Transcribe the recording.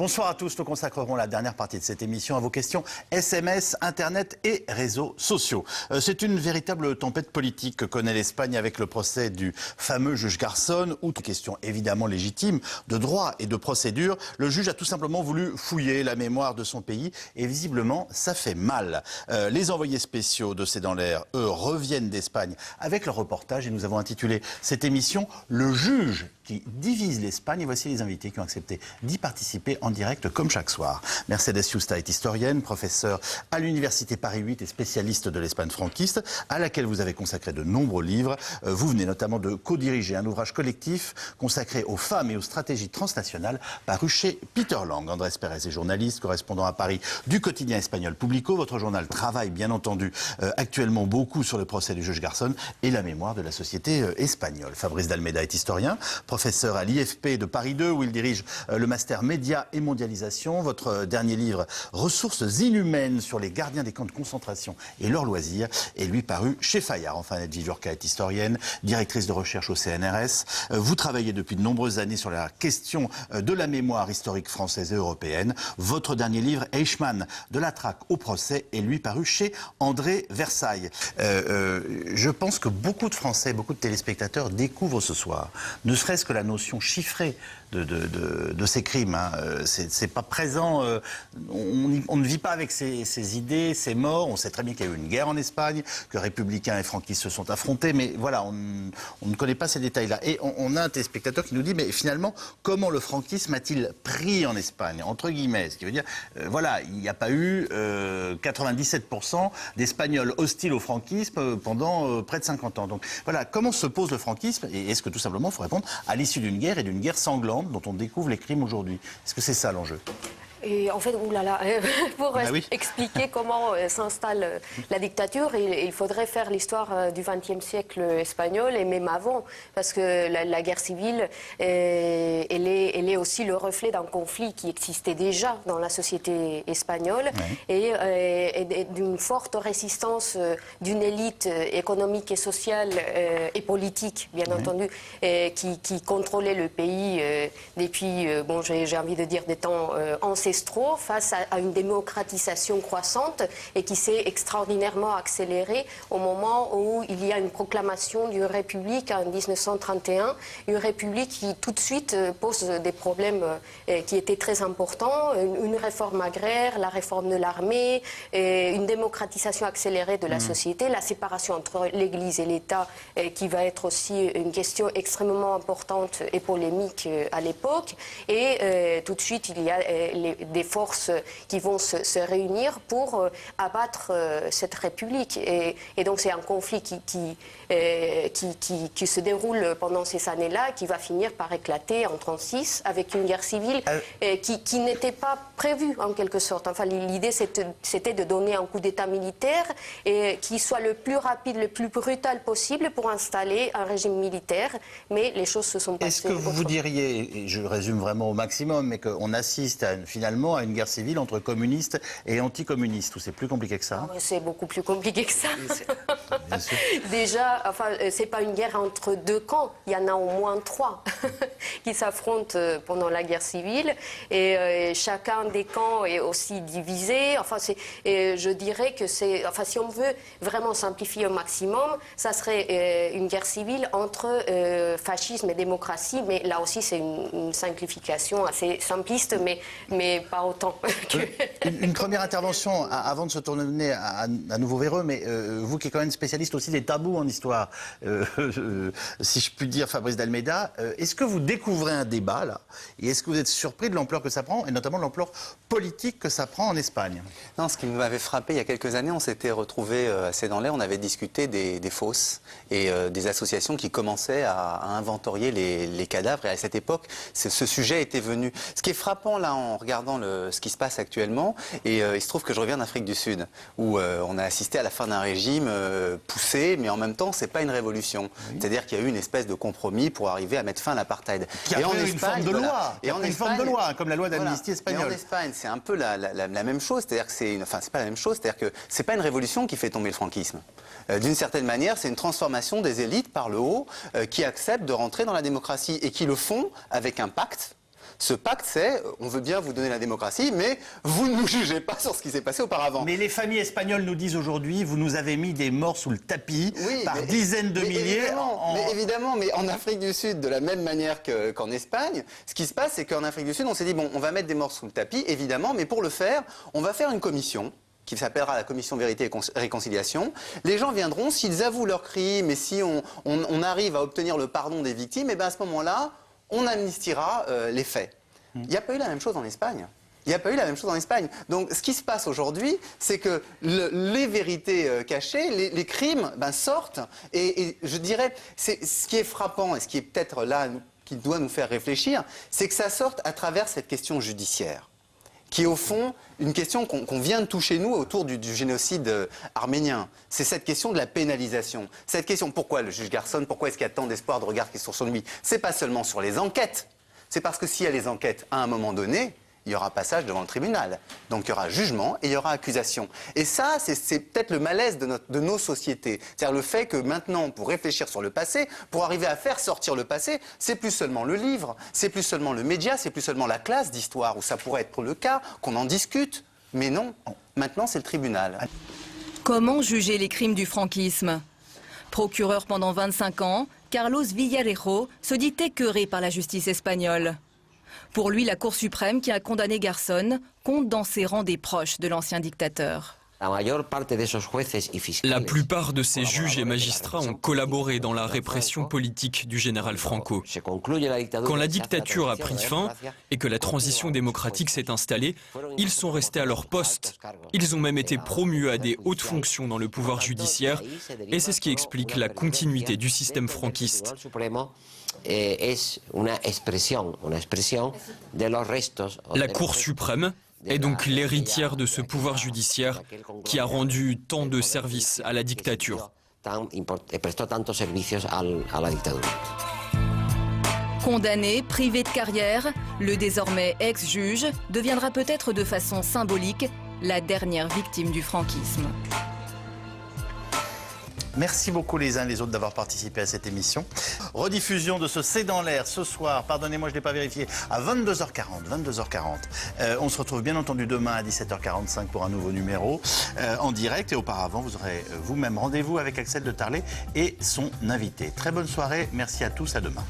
Bonsoir à tous. Nous consacrerons la dernière partie de cette émission à vos questions SMS, Internet et réseaux sociaux. C'est une véritable tempête politique que connaît l'Espagne avec le procès du fameux juge Garzón. Outre question évidemment légitime de droit et de procédure, le juge a tout simplement voulu fouiller la mémoire de son pays et visiblement ça fait mal. Les envoyés spéciaux de C'est dans l'air, eux, reviennent d'Espagne avec leur reportage et nous avons intitulé cette émission « Le juge qui divise l'Espagne ». Et voici les invités qui ont accepté d'y participer en direct comme chaque soir. Mercedes Yusta est historienne, professeure à l'Université Paris 8 et spécialiste de l'Espagne franquiste, à laquelle vous avez consacré de nombreux livres. Vous venez notamment de co-diriger un ouvrage collectif consacré aux femmes et aux stratégies transnationales paru chez Peter Lang. Andrés Pérez est journaliste, correspondant à Paris du quotidien espagnol Publico. Votre journal travaille bien entendu actuellement beaucoup sur le procès du juge Garzón et la mémoire de la société espagnole. Fabrice d'Almeida est historien, professeur à l'IFP de Paris 2 où il dirige le master médias et mondialisation. Votre dernier livre, Ressources inhumaines sur les gardiens des camps de concentration et leurs loisirs, est lui paru chez Fayard. Enfin, Edith Viorca est historienne, directrice de recherche au CNRS. Vous travaillez depuis de nombreuses années sur la question de la mémoire historique française et européenne. Votre dernier livre, Eichmann, de la traque au procès, est lui paru chez André Versailles. Je pense que beaucoup de Français, beaucoup de téléspectateurs découvrent ce soir, ne serait-ce que la notion chiffrée de ces crimes. Hein. C'est pas présent. On ne vit pas avec ces idées, ces morts. On sait très bien qu'il y a eu une guerre en Espagne, que républicains et franquistes se sont affrontés, mais voilà, on ne connaît pas ces détails-là. Et on a un téléspectateur qui nous dit, mais finalement, comment le franquisme a-t-il pris en Espagne, entre guillemets, ce qui veut dire, voilà, il n'y a pas eu 97% d'Espagnols hostiles au franquisme pendant près de 50 ans. Donc voilà, comment se pose le franquisme? Et est-ce que tout simplement, il faut répondre à l'issue d'une guerre et d'une guerre sanglante dont on découvre les crimes aujourd'hui? Est-ce que c'est ça l'enjeu? Et en fait, pour expliquer comment s'installe la dictature, il faudrait faire l'histoire du XXe siècle espagnol et même avant, parce que la guerre civile, elle est aussi le reflet d'un conflit qui existait déjà dans la société espagnole et d'une forte résistance d'une élite économique et sociale et politique, bien entendu, qui contrôlait le pays depuis, bon, j'ai envie de dire, des temps ancestraux, face à une démocratisation croissante et qui s'est extraordinairement accélérée au moment où il y a une proclamation d'une république en 1931, une république qui tout de suite pose des problèmes qui étaient très importants, une réforme agraire, la réforme de l'armée, une démocratisation accélérée de la société, la séparation entre l'Église et l'État qui va être aussi une question extrêmement importante et polémique à l'époque, et tout de suite il y a des forces qui vont se réunir pour abattre cette République. Et donc c'est un conflit qui se déroule pendant ces années-là, qui va finir par éclater en 1936 avec une guerre civile qui n'était pas prévue en quelque sorte. Enfin, l'idée c'était de donner un coup d'État militaire et qui soit le plus rapide, le plus brutal possible pour installer un régime militaire. Mais les choses se sont passées. Est-ce que vous diriez, et je résume vraiment au maximum, mais qu'on assiste finalement à une guerre civile entre communistes et anticommunistes, ou c'est plus compliqué que ça? C'est beaucoup plus compliqué que ça. Bien sûr. Déjà, enfin, c'est pas une guerre entre deux camps, il y en a au moins trois qui s'affrontent pendant la guerre civile, et chacun des camps est aussi divisé. Enfin, je dirais que c'est, enfin, si on veut vraiment simplifier au maximum, ça serait une guerre civile entre fascisme et démocratie, mais là aussi c'est une simplification assez simpliste, mais pas autant. Une première intervention avant de se tourner à nouveau vers eux, mais vous qui êtes quand même spécialiste aussi des tabous en histoire, si je puis dire, Fabrice d'Almeida, est-ce que vous découvrez un débat là, et est-ce que vous êtes surpris de l'ampleur que ça prend, et notamment de l'ampleur politique que ça prend en Espagne? Non, ce qui m'avait frappé il y a quelques années, on s'était retrouvés assez dans l'air, on avait discuté des fosses et des associations qui commençaient à inventorier les cadavres, et à cette époque, ce sujet était venu. Ce qui est frappant là en regardant ce qui se passe actuellement, et il se trouve que je reviens d'Afrique du Sud, où on a assisté à la fin d'un régime poussé, mais en même temps, c'est pas une révolution. Oui. C'est-à-dire qu'il y a eu une espèce de compromis pour arriver à mettre fin à l'apartheid. Qui a eu une forme de loi, une forme de loi, comme la loi d'amnistie espagnole. Et en Espagne, c'est un peu la même chose, c'est-à-dire que c'est pas la même chose, c'est-à-dire que c'est pas une révolution qui fait tomber le franquisme. D'une certaine manière, c'est une transformation des élites par le haut qui acceptent de rentrer dans la démocratie et qui le font avec un pacte Ce pacte, c'est on veut bien vous donner la démocratie, mais vous ne nous jugez pas sur ce qui s'est passé auparavant. Mais les familles espagnoles nous disent aujourd'hui, vous nous avez mis des morts sous le tapis par dizaines de milliers. Évidemment, mais en Afrique du Sud, de la même manière qu'en Espagne, ce qui se passe, c'est qu'en Afrique du Sud, on s'est dit, bon, on va mettre des morts sous le tapis, évidemment, mais pour le faire, on va faire une commission qui s'appellera la commission Vérité et Réconciliation. Les gens viendront, s'ils avouent leurs crimes et si on arrive à obtenir le pardon des victimes, et bien à ce moment-là, on amnistiera les faits. Il n'y a pas eu la même chose en Espagne. Il n'y a pas eu la même chose en Espagne. Donc ce qui se passe aujourd'hui, c'est que les vérités cachées, les crimes sortent. Et je dirais, ce qui est frappant et ce qui est peut-être là, qui doit nous faire réfléchir, c'est que ça sorte à travers cette question judiciaire, qui est au fond une question qu'on vient de toucher nous autour du génocide arménien. C'est cette question de la pénalisation. Cette question, pourquoi le juge Garçon, pourquoi est-ce qu'il y a tant d'espoir de regard qui sont sur lui? C'est pas seulement sur les enquêtes. C'est parce que s'il y a les enquêtes, à un moment donné, il y aura passage devant le tribunal. Donc il y aura jugement et il y aura accusation. Et ça, c'est peut-être le malaise de nos sociétés. C'est-à-dire le fait que maintenant, pour réfléchir sur le passé, pour arriver à faire sortir le passé, c'est plus seulement le livre, c'est plus seulement le média, c'est plus seulement la classe d'histoire, où ça pourrait être le cas, qu'on en discute. Mais non, maintenant c'est le tribunal. Comment juger les crimes du franquisme? Procureur pendant 25 ans, Carlos Villarejo se dit écœuré par la justice espagnole. Pour lui, la Cour suprême qui a condamné Garzón compte dans ses rangs des proches de l'ancien dictateur. La plupart de ces juges et magistrats ont collaboré dans la répression politique du général Franco. Quand la dictature a pris fin et que la transition démocratique s'est installée, ils sont restés à leur poste. Ils ont même été promus à des hautes fonctions dans le pouvoir judiciaire et c'est ce qui explique la continuité du système franquiste. La Cour suprême est donc l'héritière de ce pouvoir judiciaire qui a rendu tant de services à la dictature. Condamné, privé de carrière, le désormais ex-juge deviendra peut-être de façon symbolique la dernière victime du franquisme. Merci beaucoup les uns et les autres d'avoir participé à cette émission. Rediffusion de ce C'est dans l'air ce soir, pardonnez-moi je ne l'ai pas vérifié, à 22h40. On se retrouve bien entendu demain à 17h45 pour un nouveau numéro en direct. Et auparavant, vous aurez vous-même rendez-vous avec Axel de Tarlet et son invité. Très bonne soirée, merci à tous, à demain.